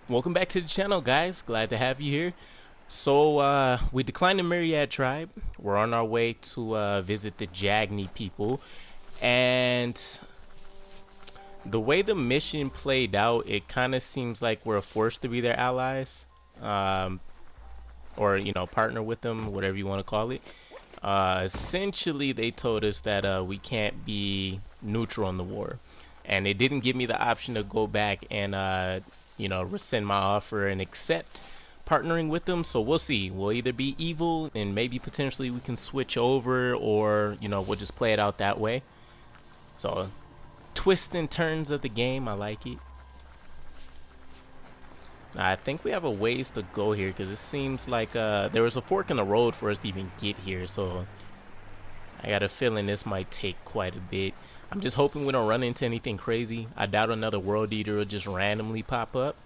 Welcome back to the channel, guys. Glad to have you here. So we declined the Myriad tribe. We're on our way to visit the Jagni people, and the way the mission played out, it kind of seems like we're forced to be their allies, um, or partner with them, whatever you want to call it. Essentially, they told us that we can't be neutral in the war, and they didn't give me the option to go back and rescind my offer and accept partnering with them. So we'll see. We'll either be evil and maybe potentially we can switch over, or we'll just play it out that way. So twists and turns of the game, I like it. I think we have a ways to go here because it seems like there was a fork in the road for us to even get here, so I got a feeling this might take quite a bit. I'm just hoping we don't run into anything crazy. I doubt another world eater will just randomly pop up,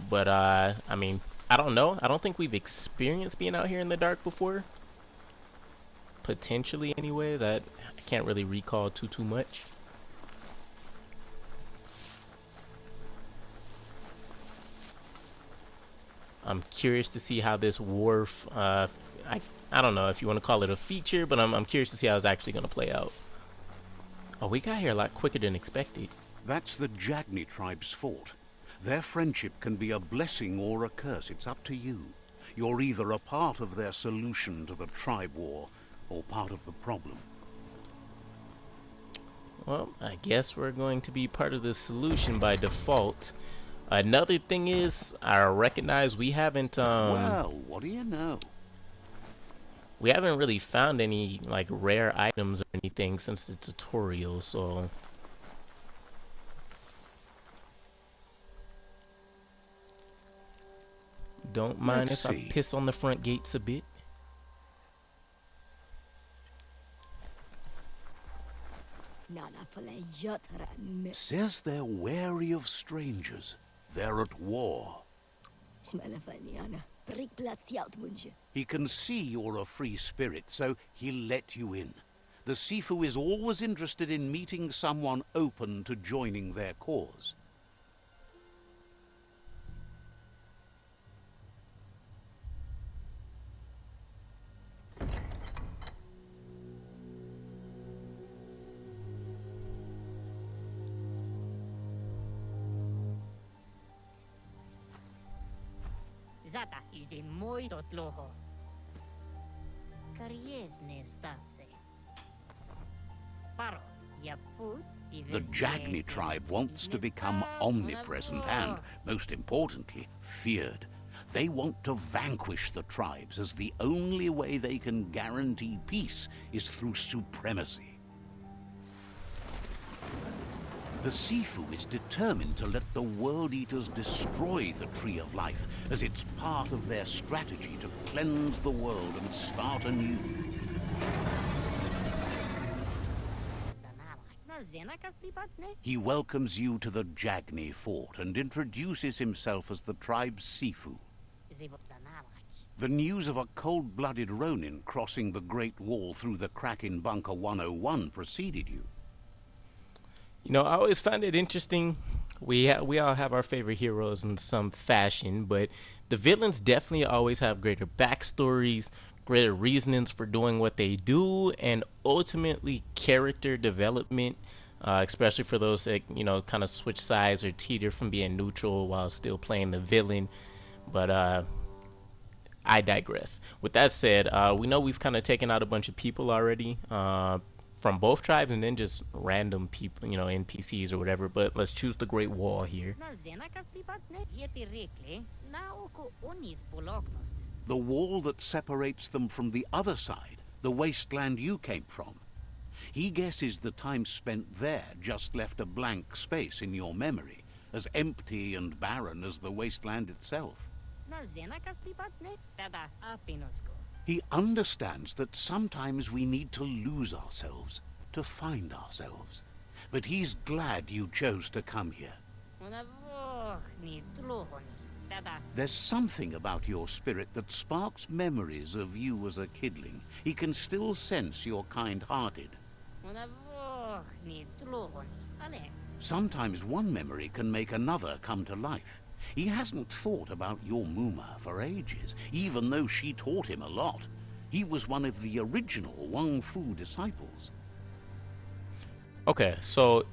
but I mean, I don't know. I don't think we've experienced being out here in the dark before. Potentially anyways. I can't really recall too much. I'm curious to see how this wharf, I don't know if you want to call it a feature, but I'm curious to see how it's actually going to play out. Oh, we got here a lot quicker than expected. That's the Jagni tribe's fort. Their friendship can be a blessing or a curse. It's up to you. You're either a part of their solution to the tribe war, or part of the problem. Well, I guess we're going to be part of the solution by default. Another thing is, I recognize we haven't Well, what do you know? We haven't really found any like rare items or anything since the tutorial, so don't mind if I piss on the front gates a bit. Says they're wary of strangers. They're at war. He can see you're a free spirit, so he'll let you in. The Sifu is always interested in meeting someone open to joining their cause. Zata idzie mój do tloho. Kariezne stace. Paro, ja put The Jagni tribe wants to become omnipresent and, most importantly, feared. They want to vanquish the tribes, as the only way they can guarantee peace is through supremacy. The Sifu is determined to let the World Eaters destroy the Tree of Life, as it's part of their strategy to cleanse the world and start anew. He welcomes you to the Jagni fort and introduces himself as the tribe's Sifu. The news of a cold-blooded Ronin crossing the Great Wall through the crack in Bunker 101 preceded you. You know, I always find it interesting. We all have our favorite heroes in some fashion, but the villains definitely always have greater backstories, greater reasonings for doing what they do, and ultimately character development, especially for those that, kind of switch sides or teeter from being neutral while still playing the villain. But I digress. With that said, we know we've kind of taken out a bunch of people already. From both tribes, and then just random people, NPCs or whatever, but let's choose the Great Wall here. The wall that separates them from the other side, the wasteland you came from. He guesses the time spent there just left a blank space in your memory, as empty and barren as the wasteland itself. He understands that sometimes we need to lose ourselves, to find ourselves. But he's glad you chose to come here. There's something about your spirit that sparks memories of you as a kidling. He can still sense you're kind-hearted. Sometimes one memory can make another come to life. He hasn't thought about your Mooma for ages, even though she taught him a lot. He was one of the original WUNG-FU disciples. Okay, so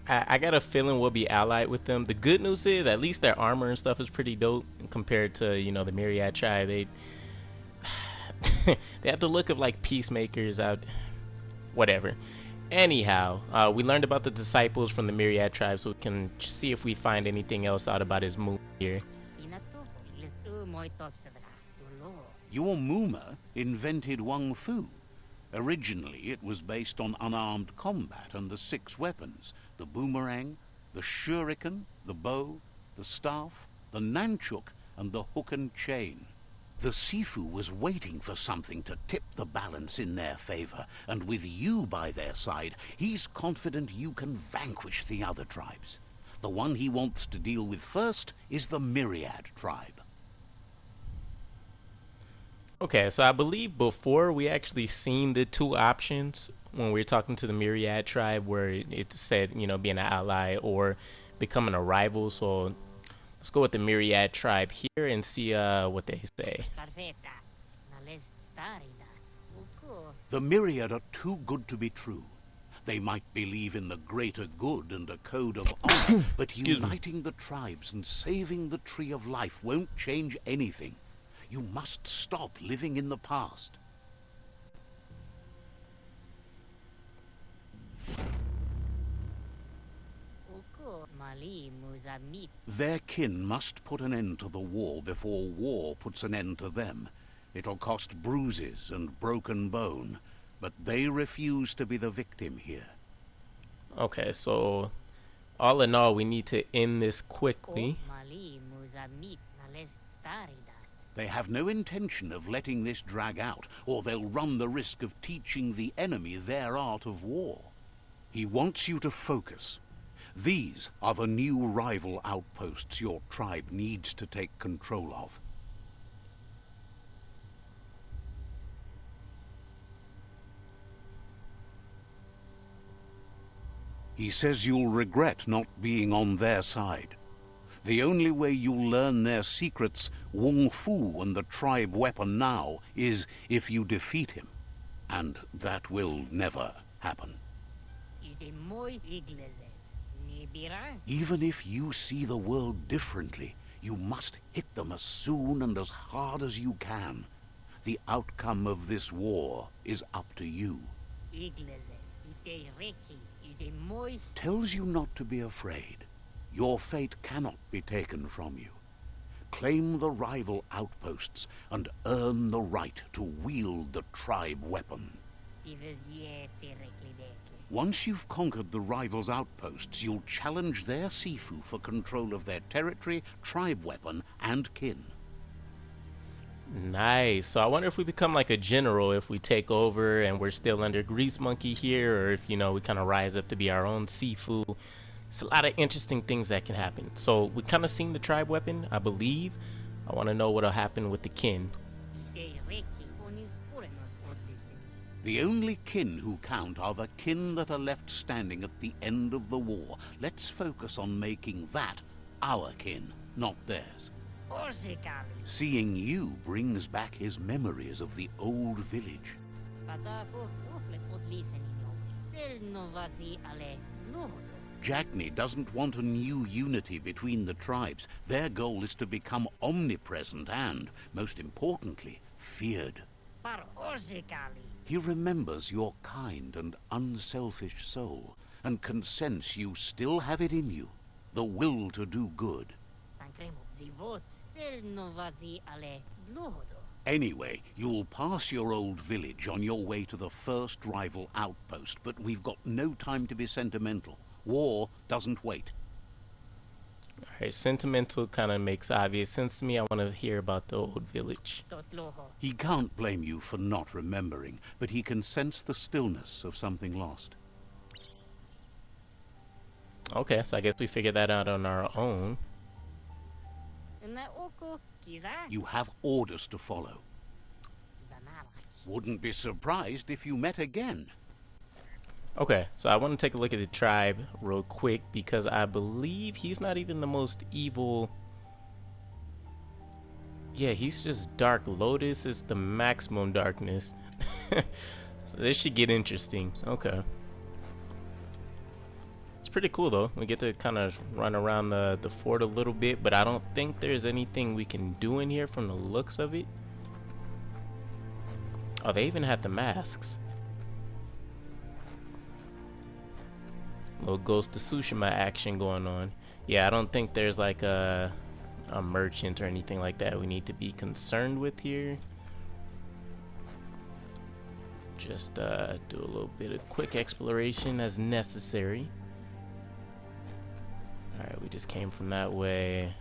I got a feeling we'll be allied with them. The good news is at least their armor and stuff is pretty dope compared to, you know, the Myriad tribe. They they have the look of like peacemakers out. Whatever. Anyhow, we learned about the disciples from the Myriad tribe, so we can see if we find anything else out about his Mooma here. Your Mooma invented WUNG-FU. Originally, it was based on unarmed combat and the 6 weapons: the boomerang, the shuriken, the bow, the staff, the nunchuk, and the hook and chain. The Sifu was waiting for something to tip the balance in their favor, and with you by their side, he's confident you can vanquish the other tribes. The one he wants to deal with first is the Myriad tribe. Okay, so I believe before we actually seen the 2 options when we were talking to the Myriad tribe, where it said, you know, being an ally or becoming a rival. So let's go with the Myriad tribe here and see what they say. The Myriad are too good to be true. They might believe in the greater good and a code of honor, but uniting the tribes and saving the Tree of Life won't change anything. You must stop living in the past. Their kin must put an end to the war before war puts an end to them. It'll cost bruises and broken bone, but they refuse to be the victim here. Okay, so all in all, we need to end this quickly. They have no intention of letting this drag out, or they'll run the risk of teaching the enemy their art of war. He wants you to focus. These are the new rival outposts your tribe needs to take control of. He says you'll regret not being on their side. The only way you'll learn their secrets, WUNG-FU and the tribe weapon now, is if you defeat him. And that will never happen. Even if you see the world differently, you must hit them as soon and as hard as you can. The outcome of this war is up to you. Tells you not to be afraid. Your fate cannot be taken from you. Claim the rival outposts and earn the right to wield the tribe weapon. Once you've conquered the rivals' outposts, you'll challenge their Sifu for control of their territory, tribe weapon, and kin. Nice. So I wonder if we become like a general if we take over and we're still under Grease Monkey here, or if, you know, we kind of rise up to be our own Sifu. It's a lot of interesting things that can happen. So we kind of seen the tribe weapon, I believe. I want to know what'll happen with the kin. The only kin who count are the kin that are left standing at the end of the war. Let's focus on making that our kin, not theirs. Seeing you brings back his memories of the old village. Jagni doesn't want a new unity between the tribes. Their goal is to become omnipresent and, most importantly, feared. He remembers your kind and unselfish soul, and can sense you still have it in you, the will to do good. Anyway, you'll pass your old village on your way to the first rival outpost, but we've got no time to be sentimental. War doesn't wait. Alright, sentimental kind of makes obvious sense to me. I want to hear about the old village. He can't blame you for not remembering, but he can sense the stillness of something lost. Okay, so I guess we figured that out on our own. You have orders to follow. Wouldn't be surprised if you met again. Okay, so I want to take a look at the tribe real quick because I believe he's not even the most evil. Yeah, he's just Dark Lotus is the maximum darkness. So this should get interesting. Okay. It's pretty cool though. We get to kind of run around the fort a little bit, but I don't think there's anything we can do in here from the looks of it. Oh, they even had the masks. Little Ghost of Tsushima action going on. Yeah, I don't think there's like a merchant or anything like that we need to be concerned with here. Just do a little bit of quick exploration as necessary. Alright, we just came from that way.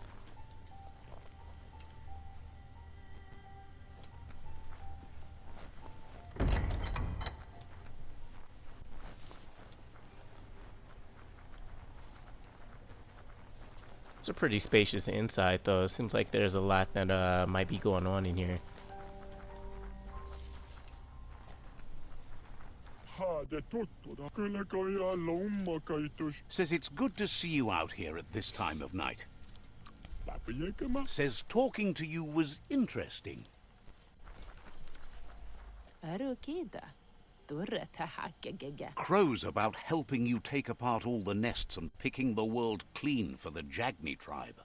It's a pretty spacious inside though. It seems like there's a lot that might be going on in here. Says it's good to see you out here at this time of night. Says talking to you was interesting. Crows about helping you take apart all the nests and picking the world clean for the Jagni tribe.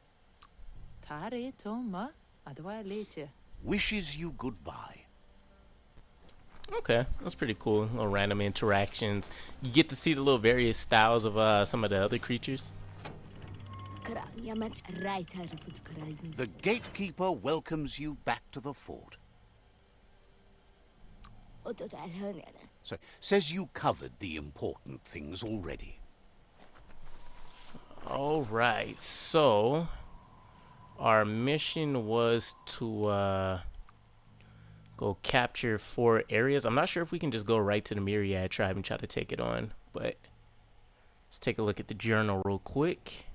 Wishes you goodbye. Okay, that's pretty cool. Little random interactions. You get to see the little various styles of some of the other creatures. The gatekeeper welcomes you back to the fort. So, says you covered the important things already. Alright, so our mission was to go capture 4 areas. I'm not sure if we can just go right to the Myriad tribe and try to take it on, but let's take a look at the journal real quick.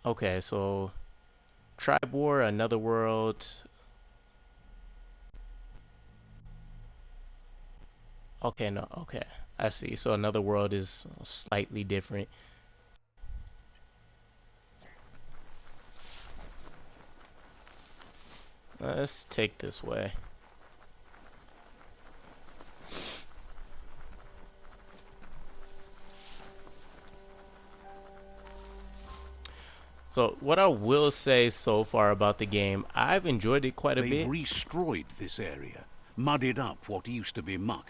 Okay, so tribe war, another world. Okay, no, okay, I see. So another world is slightly different. Let's take this way. So what I will say so far about the game, I've enjoyed it quite a bit. They've destroyed this area, muddied up what used to be muck,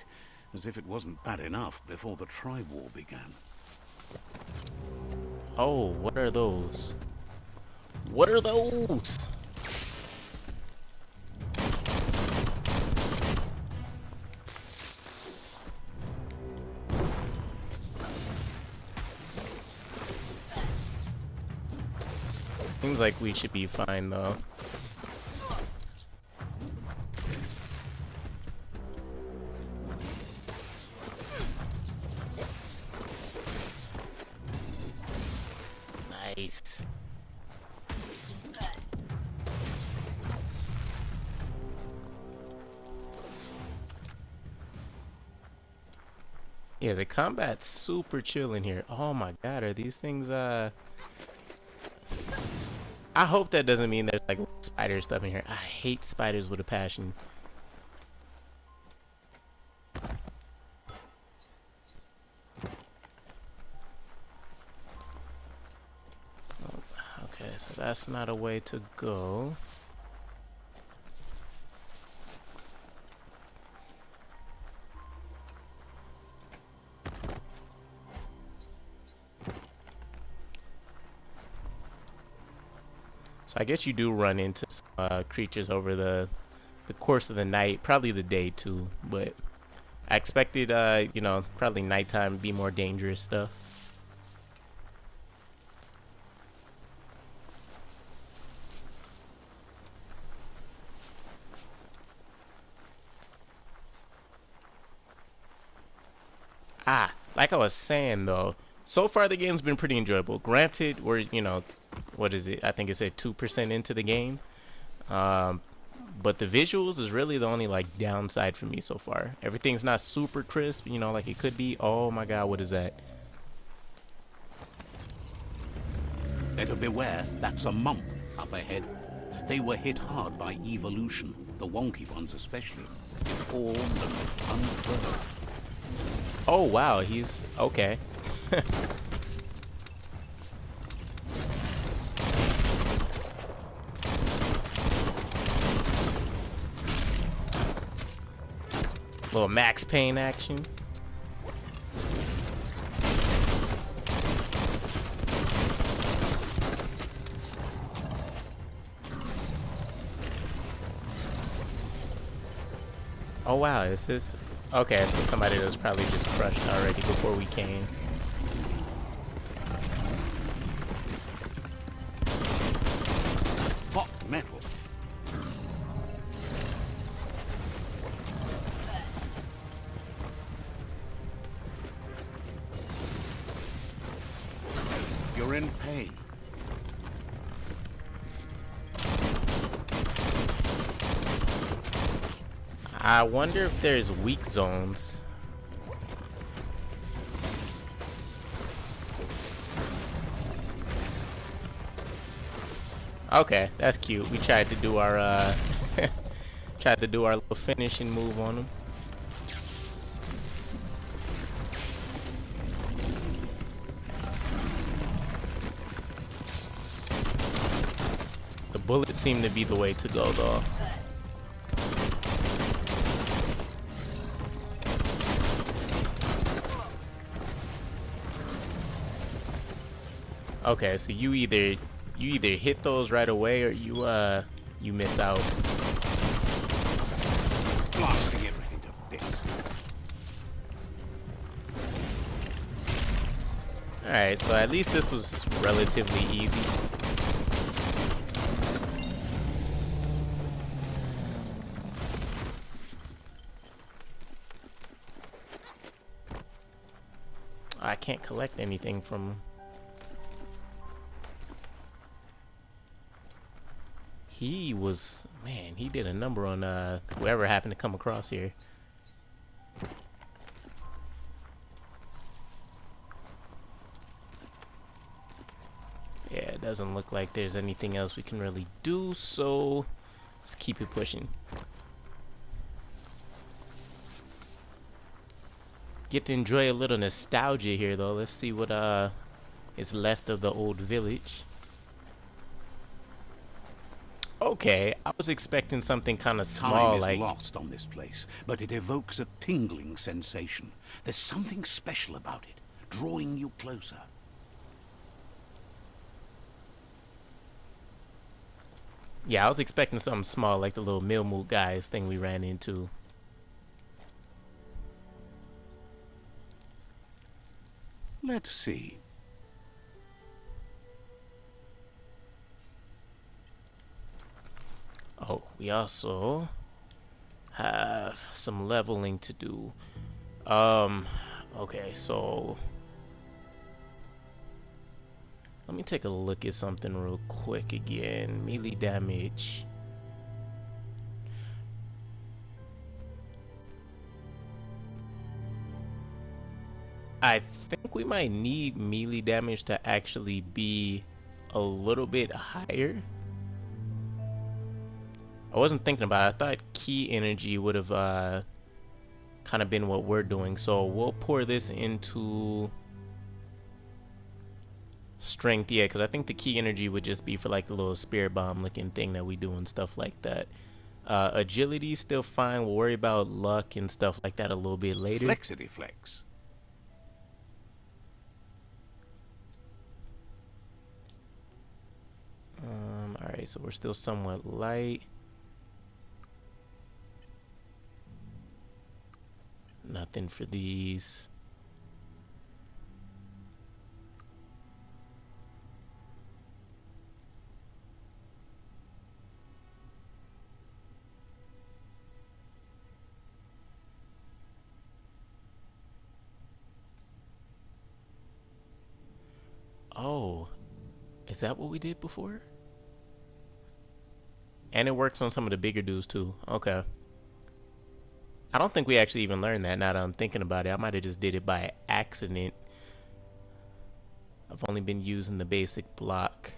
as if it wasn't bad enough before the tribe war began. Oh, what are those? What are those? Seems like we should be fine though. Nice. Yeah, the combat's super chill in here. Oh my god, are these things I hope that doesn't mean there's like spider stuff in here. I hate spiders with a passion. Okay, so that's not a way to go. So I guess you do run into creatures over the course of the night, probably the day too, but I expected, you know, probably nighttime be more dangerous stuff. Like I was saying though, so far the game's been pretty enjoyable. Granted, we're, you know, what is it? I think it's at 2% into the game. But the visuals is really the only like downside for me so far. Everything's not super crisp, you know, like it could be. Oh my god, what is that? Better beware, that's a mump up ahead. They were hit hard by evolution, the wonky ones especially. Deformed and unfurled. Oh wow, he's okay. Little Max Payne action. Oh wow, is this okay? So somebody that was probably just crushed already before we came. Hot metal. You're in pain. I wonder if there's weak zones. Okay, that's cute. We tried to do our tried to do our little finishing move on him. The bullets seem to be the way to go though. Okay, so you either hit those right away or you miss out. Blasting everything to bits. Alright, so at least this was relatively easy. I can't collect anything from... He was... Man, he did a number on whoever happened to come across here. Yeah, it doesn't look like there's anything else we can really do, so let's keep it pushing. Get to enjoy a little nostalgia here though. Let's see what is left of the old village. Okay, I was expecting something kind of small, Time is like... lost on this place, but it evokes a tingling sensation. There's something special about it, drawing you closer. Yeah, I was expecting something small, like the little Milmoot guys thing we ran into. Let's see. Oh, we also have some leveling to do. Okay, so let me take a look at something real quick again. Melee damage. I think we might need melee damage to actually be a little bit higher. I wasn't thinking about it. I thought key energy would have kind of been what we're doing. So we'll pour this into strength, yeah, because I think the key energy would just be for like the little spirit bomb looking thing that we do and stuff like that. Agility still fine. We'll worry about luck and stuff like that a little bit later. Flexity flex. Alright, so we're still somewhat light. Nothing for these. Oh, is that what we did before? And it works on some of the bigger dudes too. Okay. I don't think we actually even learned that now that I'm thinking about it. I might have just did it by accident. I've only been using the basic block.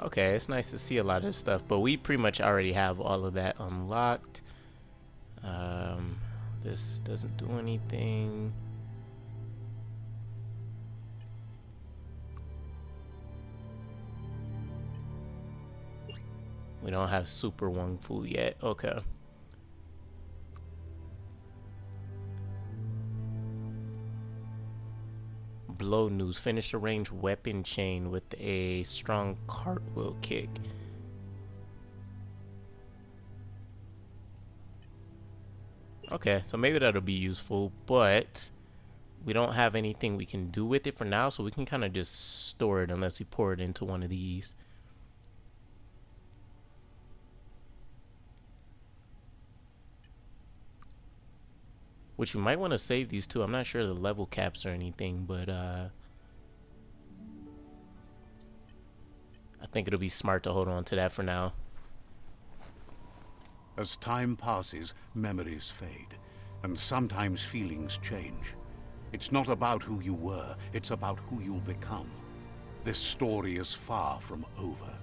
Okay, it's nice to see a lot of this stuff, but we pretty much already have all of that unlocked. This doesn't do anything. We don't have Super WUNG-FU yet. Okay. Blow news. Finish a ranged weapon chain with a strong cartwheel kick. Okay, so maybe that'll be useful, but we don't have anything we can do with it for now, so we can kind of just store it unless we pour it into one of these. Which we might want to save these too. I'm not sure the level caps or anything, but I think it'll be smart to hold on to that for now. As time passes, memories fade, and sometimes feelings change. It's not about who you were, it's about who you'll become. This story is far from over.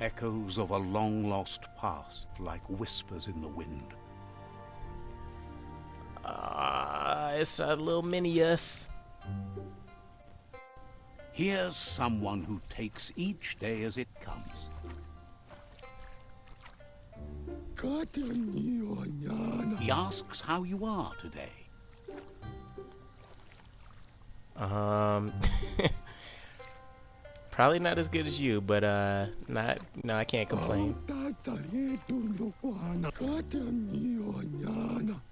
Echoes of a long-lost past, like whispers in the wind. It's a little mini us. Here's someone who takes each day as it comes. He asks how you are today. Probably not as good as you, but no, I can't complain.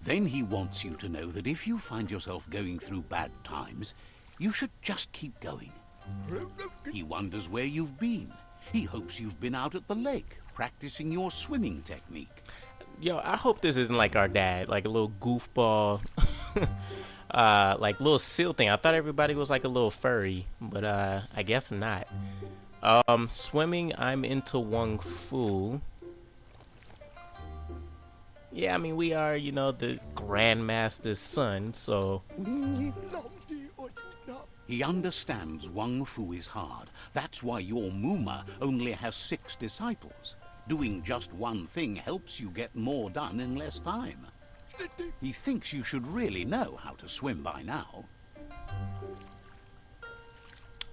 Then he wants you to know that if you find yourself going through bad times, you should just keep going. He wonders where you've been. He hopes you've been out at the lake, practicing your swimming technique. Yo, I hope this isn't like our dad, like a little goofball, like little seal thing. I thought everybody was like a little furry, but I guess not. Swimming, I'm into WUNG-FU. Yeah, I mean, we are, you know, the Grandmaster's son, so... He understands WUNG-FU is hard. That's why your Mooma only has 6 disciples. Doing just one thing helps you get more done in less time. He thinks you should really know how to swim by now.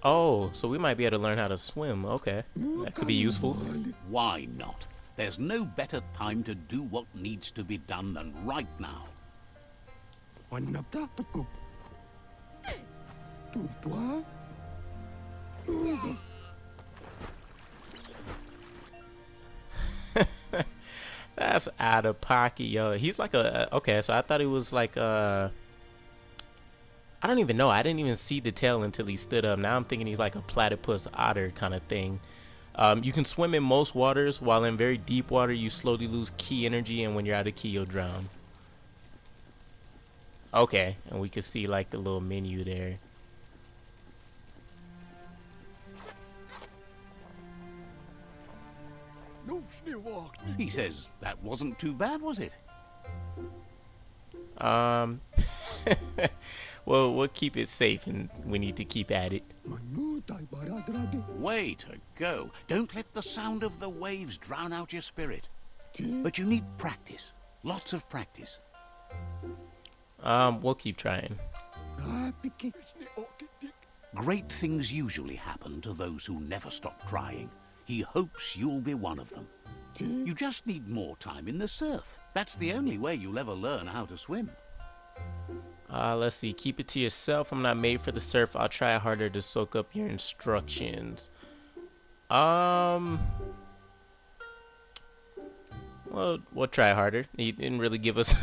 Oh, so we might be able to learn how to swim. Okay, that could be useful. Why not? There's no better time to do what needs to be done than right now. That's out of pocket, yo. He's like a... Okay, so I thought he was like a... I don't even know. I didn't even see the tail until he stood up. Now I'm thinking he's like a platypus otter kind of thing. You can swim in most waters, while in very deep water you slowly lose key energy, and when you're out of key you'll drown. Okay, and we can see like the little menu there. He says that wasn't too bad, was it? Well, we'll keep it safe, and we need to keep at it. Way to go. Don't let the sound of the waves drown out your spirit. But you need practice. Lots of practice. We'll keep trying. Great things usually happen to those who never stop trying. He hopes you'll be one of them. You just need more time in the surf. That's the only way you'll ever learn how to swim. Let's see. Keep it to yourself. I'm not made for the surf. I'll try harder to soak up your instructions. Well, we'll try harder. He didn't really give us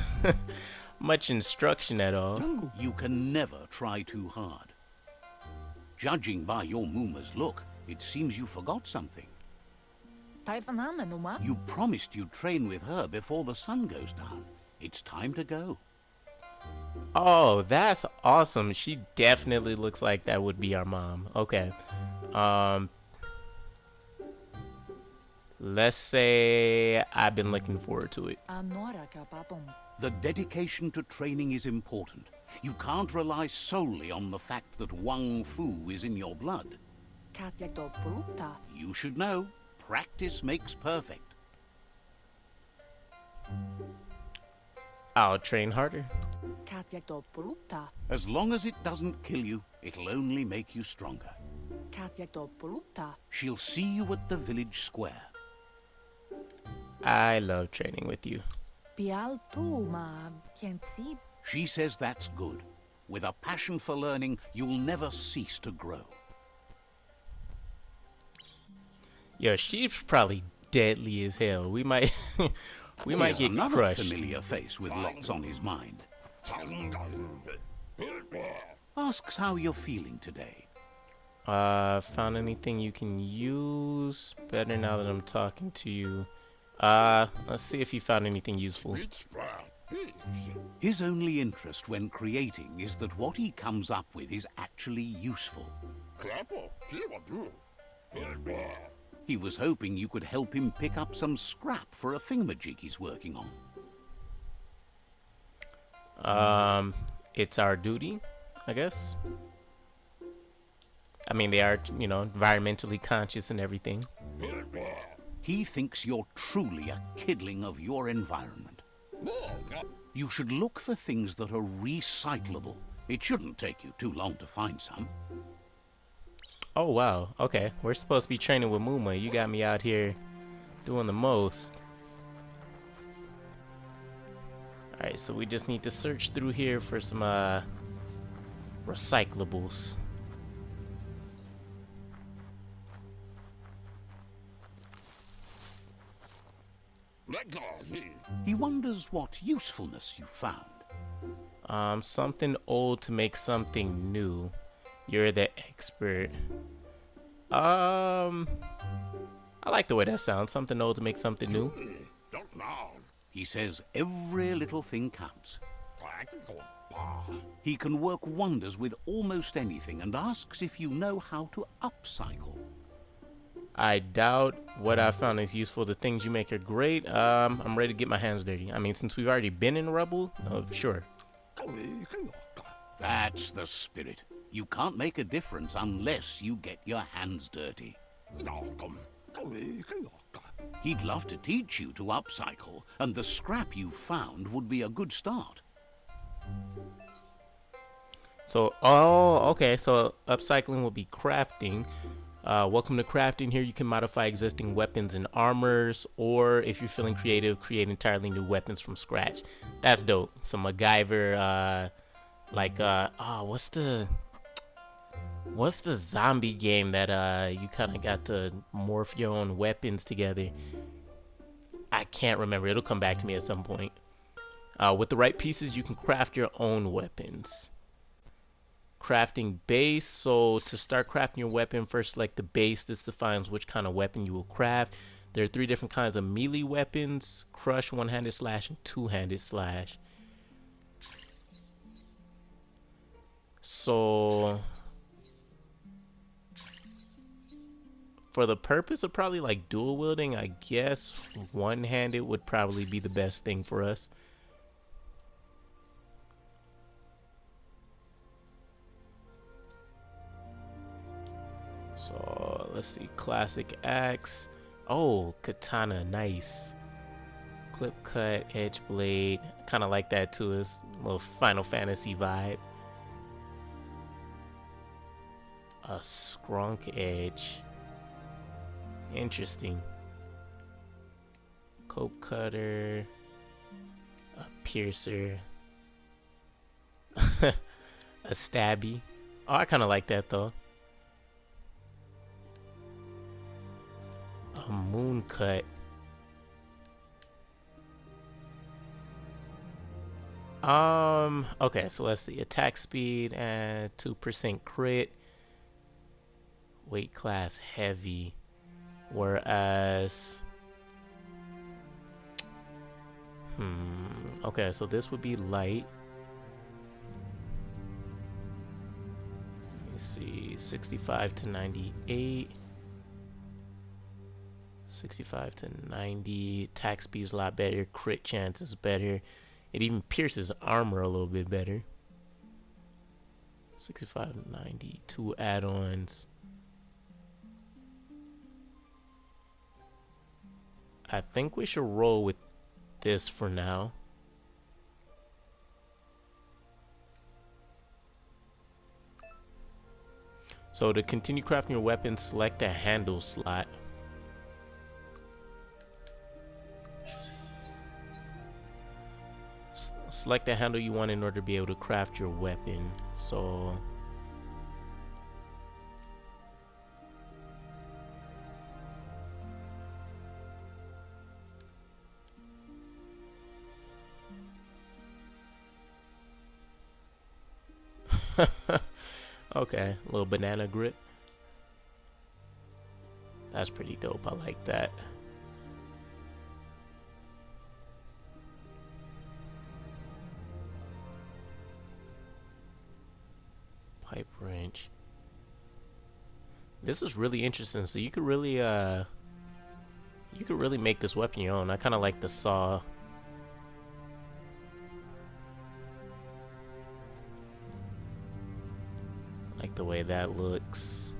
much instruction at all. You can never try too hard. Judging by your Mooma's look, it seems you forgot something. You promised you'd train with her before the sun goes down. It's time to go. Oh, that's awesome. She definitely looks like that would be our mom. Okay. Let's say I've been looking forward to it. The dedication to training is important. You can't rely solely on the fact that WUNG-FU is in your blood. You should know, practice makes perfect. I'll train harder. As long as it doesn't kill you, it'll only make you stronger. She'll see you at the village square. I love training with you. She says that's good. With a passion for learning, you'll never cease to grow. Yo, she's probably deadly as hell. We might we might get another crushed. Familiar face with lots on his mind. Asks how you're feeling today. Found anything you can use? Better now that I'm talking to you. Let's see if you found anything useful. His only interest when creating is that what he comes up with is actually useful. He was hoping you could help him pick up some scrap for a thingamajig he's working on. It's our duty, I guess. I mean, they are, you know, environmentally conscious and everything. He thinks you're truly a kidling of your environment. You should look for things that are recyclable. It shouldn't take you too long to find some. Oh, wow. Okay. We're supposed to be training with Mooma. You got me out here doing the most. Alright, so we just need to search through here for some, recyclables. He wonders what usefulness you found. Something old to make something new. You're the expert. I like the way that sounds. Something old to make something new. He says every little thing counts. He can work wonders with almost anything and asks if you know how to upcycle. I doubt what I found is useful. The things you make are great. I'm ready to get my hands dirty. I mean, since we've already been in Rubble, sure. That's the spirit. You can't make a difference unless you get your hands dirty. He'd love to teach you to upcycle, and the scrap you found would be a good start. So, oh, okay. So upcycling will be crafting. Welcome to crafting. Here you can modify existing weapons and armors, or if you're feeling creative, create entirely new weapons from scratch. That's dope. Some MacGyver, what's the zombie game that you kind of got to morph your own weapons together? I can't remember. It'll come back to me at some point. With the right pieces, you can craft your own weapons. Crafting base. So to start crafting your weapon, first select the base. This defines which kind of weapon you will craft. There are 3 different kinds of melee weapons: crush, one-handed slash, and two-handed slash. So for the purpose of probably like dual wielding, I guess one-handed would probably be the best thing for us. So let's see, classic axe. Oh, katana, nice. Clip cut, edge blade, kind of like that too. It's a little Final Fantasy vibe. A scrunk edge, interesting. Cope cutter, a piercer, a stabby. Oh, I kind of like that though. A moon cut. Okay, so let's see. Attack speed and 2% crit. weight class heavy, whereas okay, so this would be light. Let me see, 65 to 98. 65 to 90. Attack speed's a lot better. Crit chance is better. It even pierces armor a little bit better. 65 to 90. 2 add-ons. I think we should roll with this for now. So to continue crafting your weapon, select a handle slot. Select the handle you want in order to be able to craft your weapon. So okay, a little banana grip. That's pretty dope. I like that. Pipe wrench. This is really interesting. So you could really make this weapon your own. I kind of like the saw. Like the way that looks.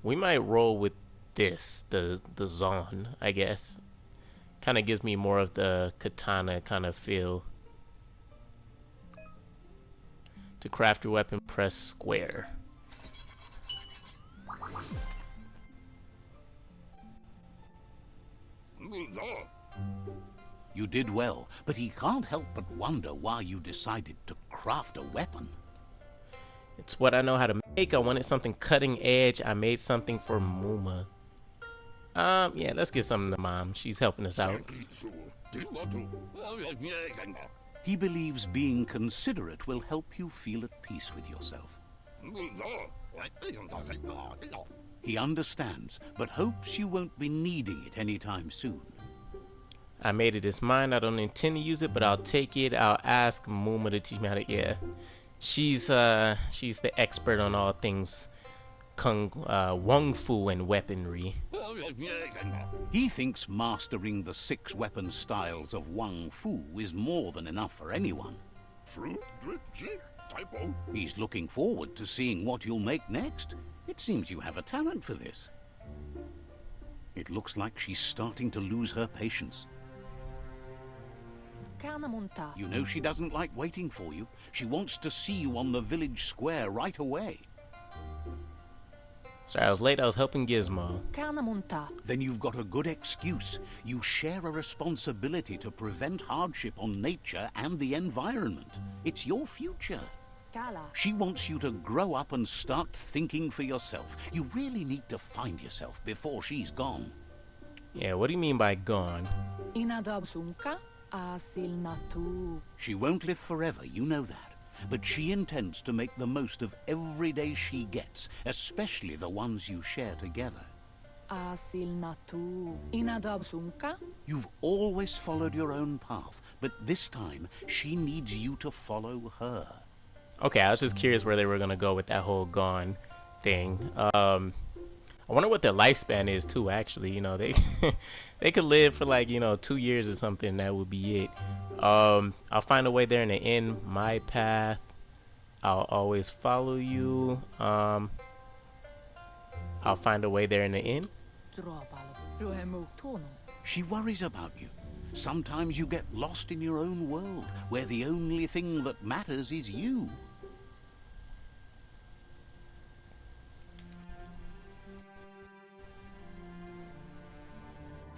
We might roll with this, the Zon, I guess. Kind of gives me more of the katana kind of feel. To craft your weapon, press square. You did well, but he can't help but wonder why you decided to craft a weapon. It's what I know how to make. I wanted something cutting edge. I made something for Mooma. Yeah, let's give something to Mom. She's helping us out. He believes being considerate will help you feel at peace with yourself. He understands, but hopes you won't be needing it anytime soon. I made it as mine. I don't intend to use it, but I'll take it. I'll ask Mooma to teach me how to. Yeah, she's the expert on all things WUNG-FU and weaponry. He thinks mastering the 6 weapon styles of WUNG-FU is more than enough for anyone. He's looking forward to seeing what you'll make next. It seems you have a talent for this. It looks like she's starting to lose her patience. You know she doesn't like waiting for you. She wants to see you on the village square right away. Sorry, I was late. I was helping Gizmo. Then you've got a good excuse. You share a responsibility to prevent hardship on nature and the environment. It's your future. She wants you to grow up and start thinking for yourself. You really need to find yourself before she's gone. Yeah, what do you mean by gone? She won't live forever, you know that. But she intends to make the most of every day she gets, especially the ones you share together. You've always followed your own path, but this time she needs you to follow her. Okay, I was just curious where they were gonna go with that whole gone thing. I wonder what their lifespan is too, actually. You know, they they could live for like, 2 years or something. That would be it. I'll find a way there in the end. My path. I'll always follow you. I'll find a way there in the end. She worries about you. Sometimes you get lost in your own world, where the only thing that matters is you.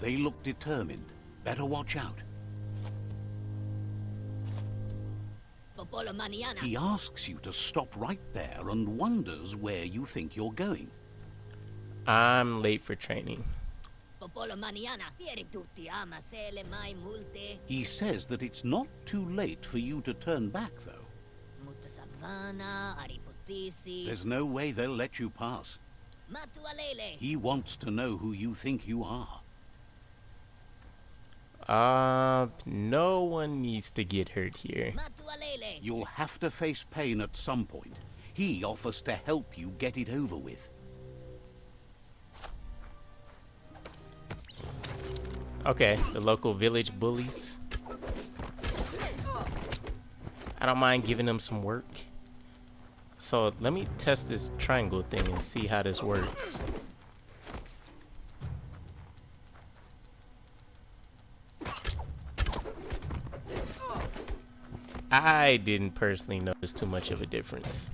They look determined. Better watch out. He asks you to stop right there and wonders where you think you're going. I'm late for training. He says that it's not too late for you to turn back, though. There's no way they'll let you pass. He wants to know who you think you are. No one needs to get hurt here. You'll have to face pain at some point. He offers to help you get it over with. Okay, the local village bullies. I don't mind giving them some work. So let me test this triangle thing and see how this works. I didn't personally notice too much of a difference.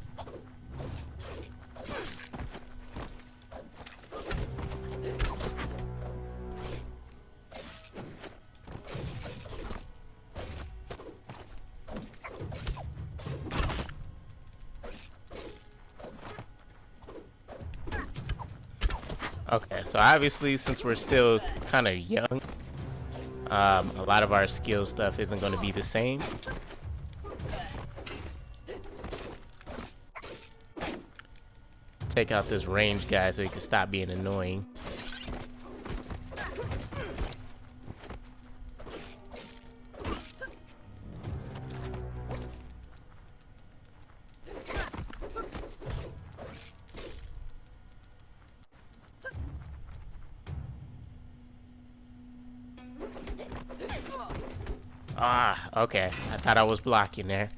Okay, so obviously since we're still kind of young, a lot of our skill stuff isn't going to be the same. Take out this range guy so he can stop being annoying. Ah, okay. I thought I was blocking there.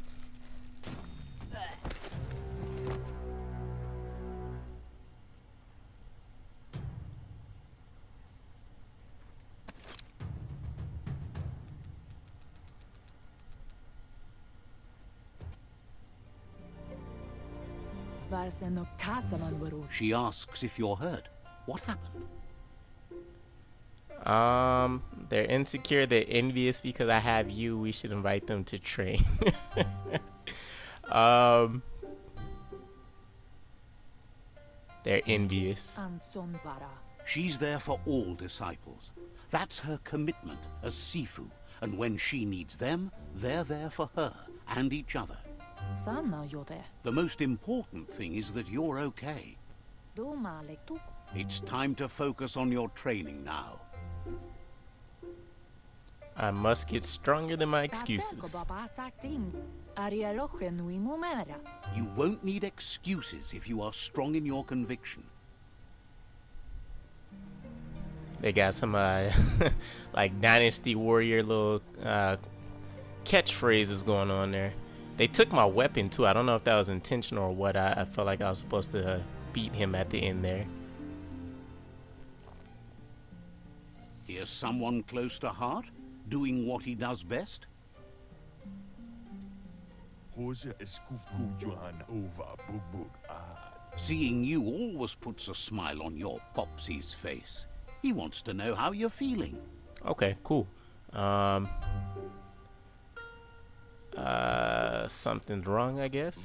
She asks if you're hurt. What happened? They're insecure, they're envious because I have you. We should invite them to train. They're envious. She's there for all disciples. That's her commitment as Sifu. And when she needs them, they're there for her and each other. The most important thing is that you're okay. It's time to focus on your training now. I must get stronger than my excuses. You won't need excuses if you are strong in your conviction. They got some like Dynasty Warrior little catchphrases going on there. They took my weapon too. I don't know if that was intentional or what. I felt like I was supposed to beat him at the end there. Here's someone close to heart, doing what he does best. Seeing you always puts a smile on your Popsy's face. He wants to know how you're feeling. Okay, cool. Something's wrong, I guess.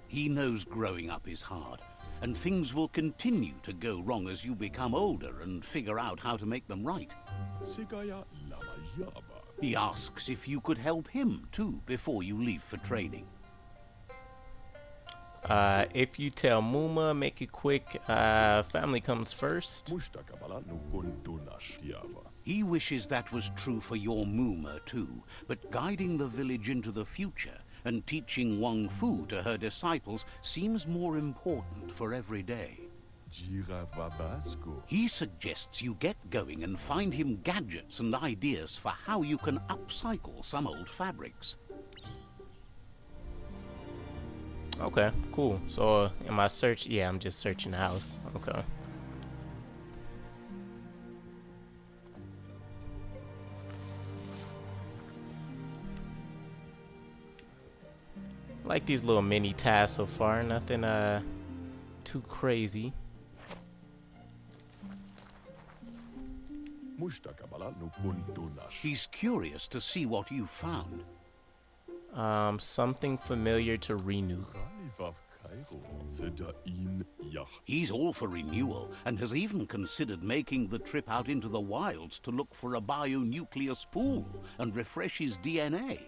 He knows growing up is hard, and things will continue to go wrong as you become older and figure out how to make them right. He asks if you could help him too before you leave for training. If you tell Mooma, make it quick. Family comes first. He wishes that was true for your Mooma too, but guiding the village into the future and teaching WUNG-FU to her disciples seems more important for every day. He suggests you get going and find him gadgets and ideas for how you can upcycle some old fabrics. Okay, cool. So, in my search, yeah, I'm just searching the house. Okay. I like these little mini tasks so far. Nothing too crazy. He's curious to see what you found. Something familiar to Renew. He's all for renewal and has even considered making the trip out into the wilds to look for a bionucleus pool and refresh his DNA.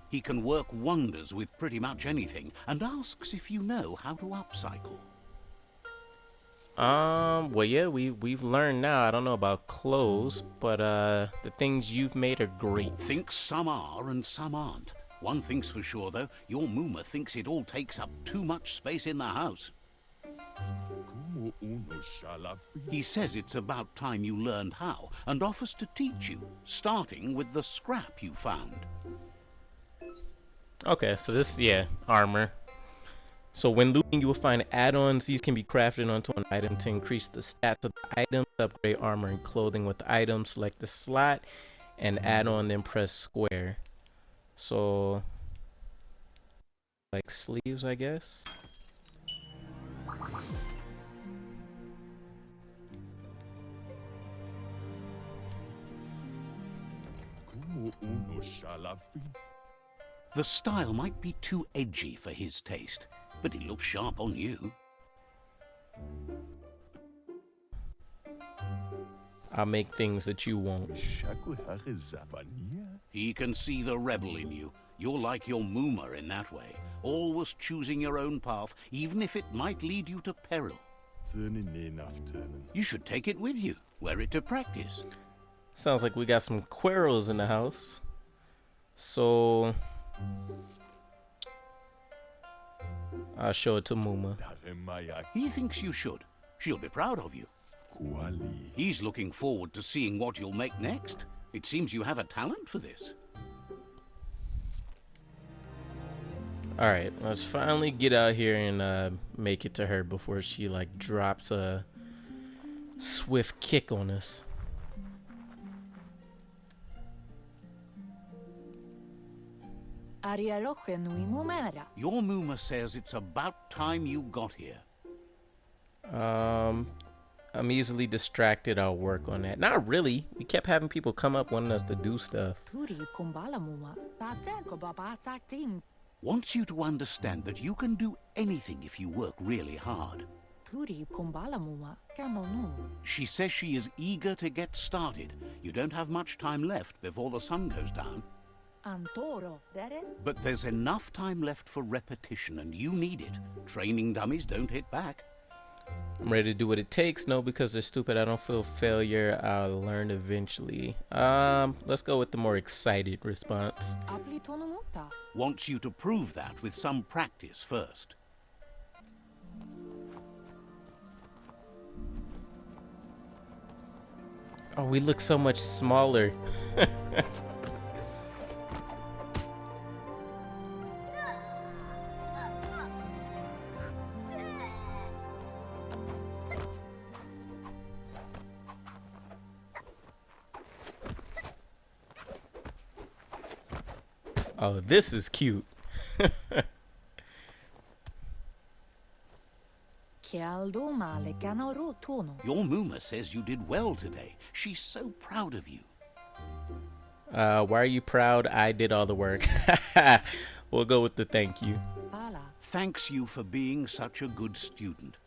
He can work wonders with pretty much anything and asks if you know how to upcycle. Well, yeah, we've learned now. I don't know about clothes, but the things you've made are great. Think some are and some aren't. One thing's for sure, though, your Mooma thinks it all takes up too much space in the house. He says it's about time you learned how and offers to teach you, starting with the scrap you found. Okay, so this, yeah, armor. So when looting, you will find add-ons. These can be crafted onto an item to increase the stats of the item, upgrade armor and clothing with the item. Select the slot and add on, then press square. So, like sleeves, I guess. The style might be too edgy for his taste, but it looks sharp on you. I'll make things that you won't. He can see the rebel in you. You're like your Mooma in that way, always choosing your own path, even if it might lead you to peril. You should take it with you, wear it to practice. Sounds like we got some quarrels in the house. So I'll show it to Mooma. He thinks you should. She'll be proud of you. He's looking forward to seeing what you'll make next. It seems you have a talent for this. Alright, let's finally get out here and make it to her before she like drops a swift kick on us. Your Mooma says it's about time you got here. I'm easily distracted. I'll work on that. Not really. We kept having people come up wanting us to do stuff. Wants you to understand that you can do anything if you work really hard. She says she is eager to get started. You don't have much time left before the sun goes down. But there's enough time left for repetition, and you need it. Training dummies don't hit back. I'm ready to do what it takes. No, because they're stupid. I don't feel failure. I'll learn eventually. Let's go with the more excited response. Wants you to prove that with some practice first. Oh, we look so much smaller. Oh, this is cute. Your Mooma says you did well today. She's so proud of you. Why are you proud? I did all the work. We'll go with the thank you. Thanks you for being such a good student.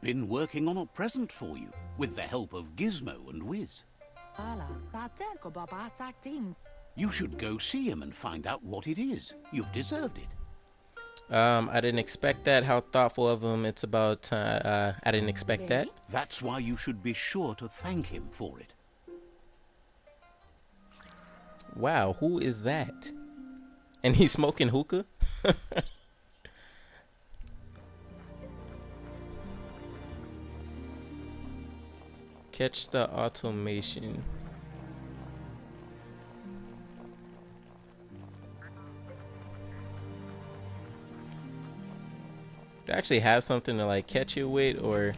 Been working on a present for you, with the help of Gizmo and Wiz. You should go see him and find out what it is. You've deserved it. I didn't expect that. How thoughtful of him. It's about I didn't expect that. That's why you should be sure to thank him for it. Wow, who is that? And he's smoking hookah? Catch the automation. Do I actually have something to like catch it with, or?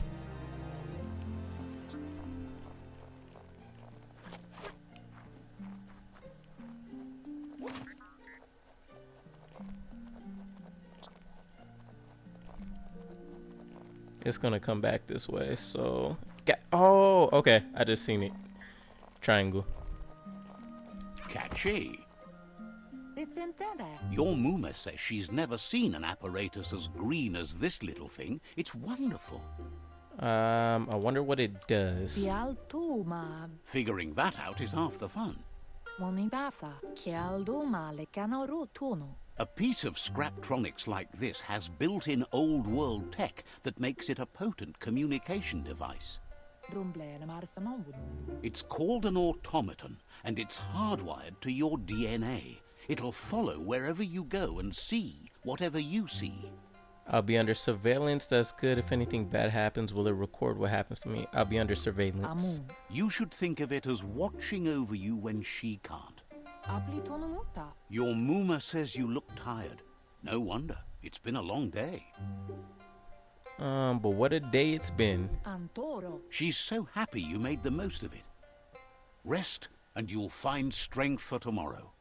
It's gonna come back this way, so oh, okay, I just seen it. Triangle. Catchy. Your Mooma says she's never seen an apparatus as green as this little thing. It's wonderful. I wonder what it does. Figuring that out is half the fun. A piece of Scraptronics like this has built-in old-world tech that makes it a potent communication device. It's called an automaton, and it's hardwired to your DNA. It'll follow wherever you go and see whatever you see. I'll be under surveillance. That's good. If anything bad happens, will it record what happens to me? I'll be under surveillance. You should think of it as watching over you when she can't. Your Mooma says you look tired. No wonder. It's been a long day. But what a day it's been. She's so happy you made the most of it. Rest, and you'll find strength for tomorrow.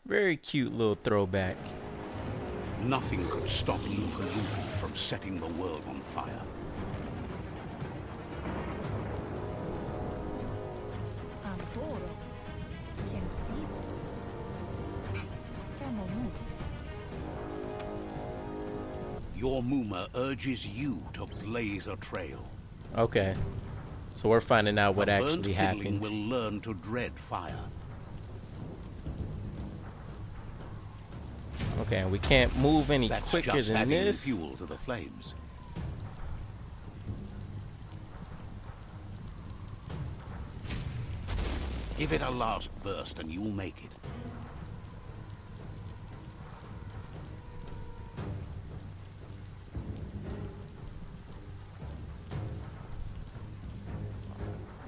Very cute little throwback. Nothing could stop LUPA-LUPIN from setting the world on fire. Your Mooma urges you to blaze a trail. Okay. So we're finding out what actually happened. Will learn to dread fire. Okay, and we can't move any That's quicker just than adding this. Fuel to the flames. Give it a last burst and you'll make it.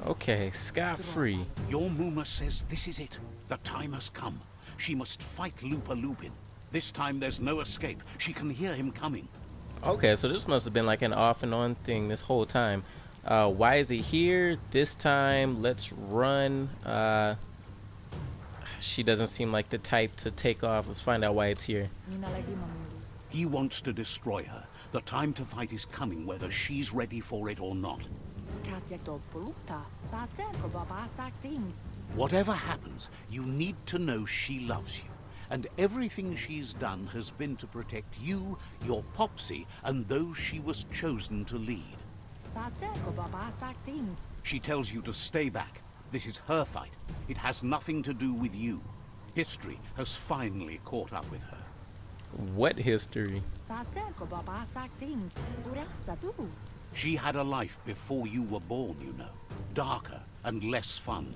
Okay, scot-free. Your Mooma says this is it. The time has come. She must fight LUPA-LUPIN. This time there's no escape. She can hear him coming. Okay, so this must have been like an off and on thing this whole time. Why is it here this time? Let's run. She doesn't seem like the type to take off. Let's find out why it's here. He wants to destroy her. The time to fight is coming, whether she's ready for it or not. Whatever happens, you need to know she loves you. And everything she's done has been to protect you, your Popsy, and those she was chosen to lead. She tells you to stay back. This is her fight. It has nothing to do with you. History has finally caught up with her. What history? She had a life before you were born, you know. Darker and less fun.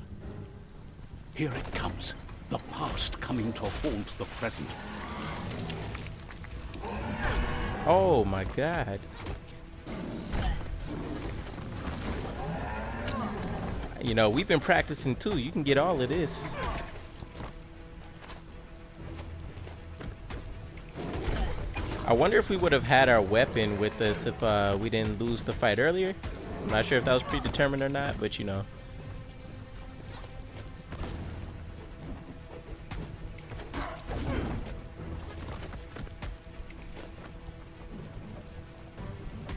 Here it comes. The past coming to haunt the present. Oh my god. You know, we've been practicing too. You can get all of this. I wonder if we would have had our weapon with us if we didn't lose the fight earlier. I'm not sure if that was predetermined or not, but you know.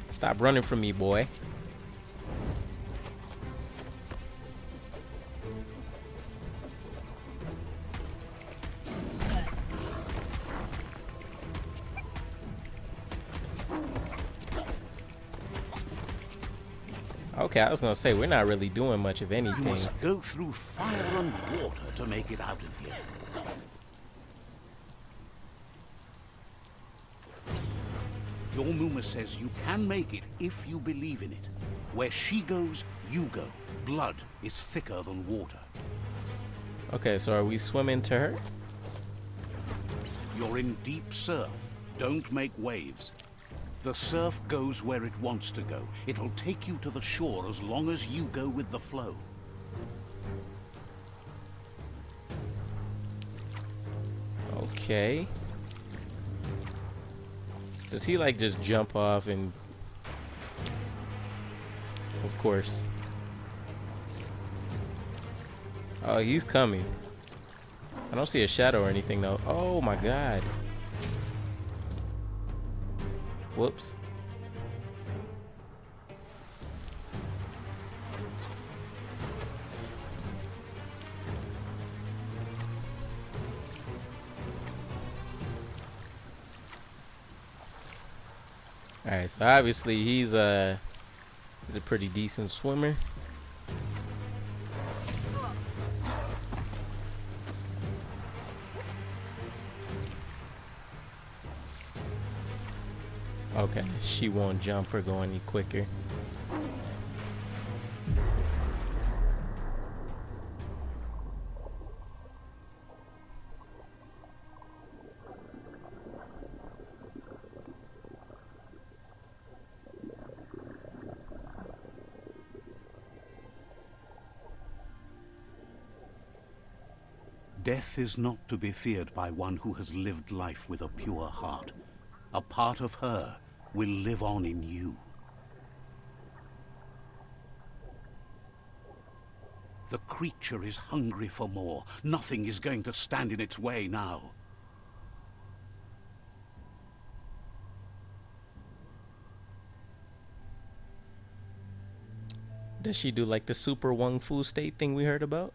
Stop running from me, boy. Okay, I was gonna say, we're not really doing much of anything. You must go through fire and water to make it out of here. Your Mooma says you can make it if you believe in it. Where she goes, you go. Blood is thicker than water. Okay, so are we swimming to her? You're in deep surf. Don't make waves. The surf goes where it wants to go. It'll take you to the shore as long as you go with the flow. Okay. Does he like just jump off and... Of course. Oh, he's coming. I don't see a shadow or anything though. Oh my god. Whoops. Alright, so obviously he's a pretty decent swimmer. Okay, she won't jump or go any quicker. Death is not to be feared by one who has lived life with a pure heart. A part of her will live on in you. The creature is hungry for more. Nothing is going to stand in its way now. Does she do like the super WUNG-FU state thing we heard about?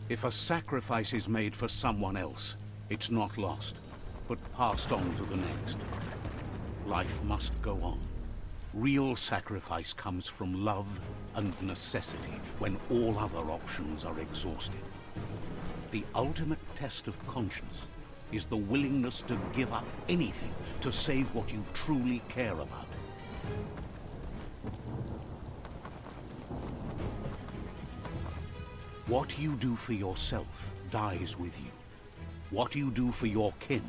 If a sacrifice is made for someone else, it's not lost, but passed on to the next. Life must go on. Real sacrifice comes from love and necessity when all other options are exhausted. The ultimate test of conscience is the willingness to give up anything to save what you truly care about. What you do for yourself dies with you. What you do for your kin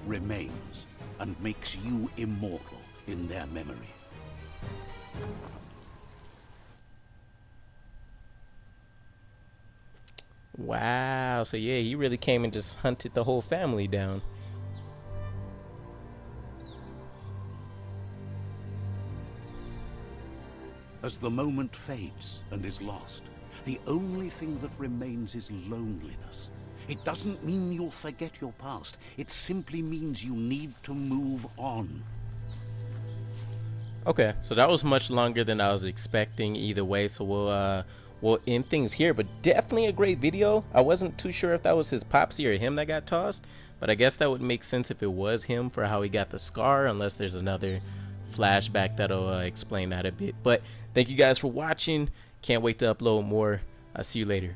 remains and makes you immortal in their memory. Wow, so yeah, he really came and just hunted the whole family down. As the moment fades and is lost, the only thing that remains is loneliness. It doesn't mean you'll forget your past. It simply means you need to move on. Okay, so that was much longer than I was expecting either way, so we'll end things here, but definitely a great video. I wasn't too sure if that was his popsy or him that got tossed, but I guess that would make sense if it was him for how he got the scar, unless there's another flashback that'll explain that a bit. But thank you guys for watching. Can't wait to upload more. I'll see you later.